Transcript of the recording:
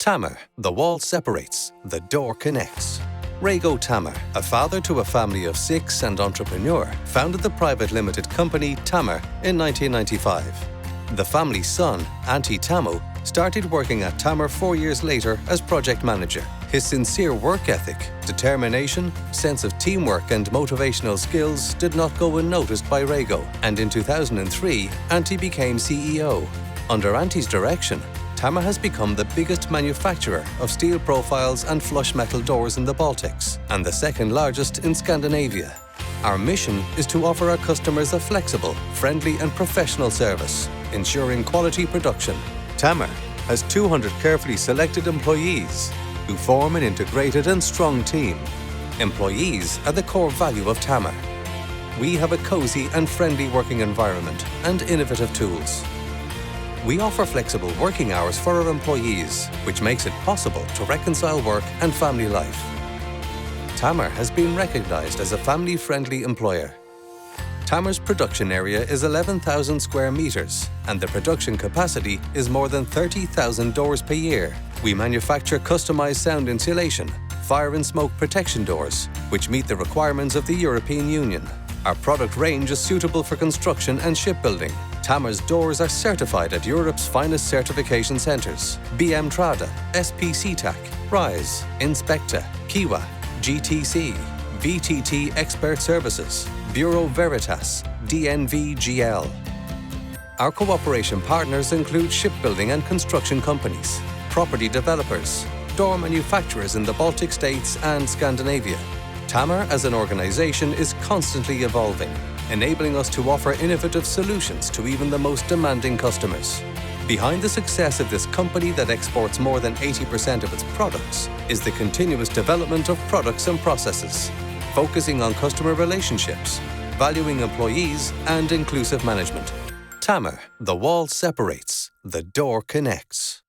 Tamer, the wall separates, the door connects. Rego Tamer, a father to a family of 6 and entrepreneur, founded the private limited company Tamer in 1995. The family's son, Antti Tamo, started working at Tamer 4 years later as project manager. His sincere work ethic, determination, sense of teamwork and motivational skills did not go unnoticed by Rego, and in 2003, Antti became CEO. Under Antti's direction, Tamer has become the biggest manufacturer of steel profiles and flush metal doors in the Baltics, and the second largest in Scandinavia. Our mission is to offer our customers a flexible, friendly and professional service, ensuring quality production. Tamer has 200 carefully selected employees who form an integrated and strong team. Employees are the core value of Tamer. We have a cozy and friendly working environment and innovative tools. We offer flexible working hours for our employees, which makes it possible to reconcile work and family life. Tamer has been recognized as a family-friendly employer. Tamer's production area is 11,000 square meters, and the production capacity is more than 30,000 doors per year. We manufacture customized sound insulation, fire and smoke protection doors, which meet the requirements of the European Union. Our product range is suitable for construction and shipbuilding. Tamer's doors are certified at Europe's finest certification centres: BM Trada, SPCTAC, RISE, Inspecta, Kiwa, GTC, VTT Expert Services, Bureau Veritas, DNV-GL. Our cooperation partners include shipbuilding and construction companies, property developers, door manufacturers in the Baltic states and Scandinavia. Tamer as an organisation is constantly evolving, enabling us to offer innovative solutions to even the most demanding customers. Behind the success of this company that exports more than 80% of its products is the continuous development of products and processes, focusing on customer relationships, valuing employees and inclusive management. Tamer, the wall separates, the door connects.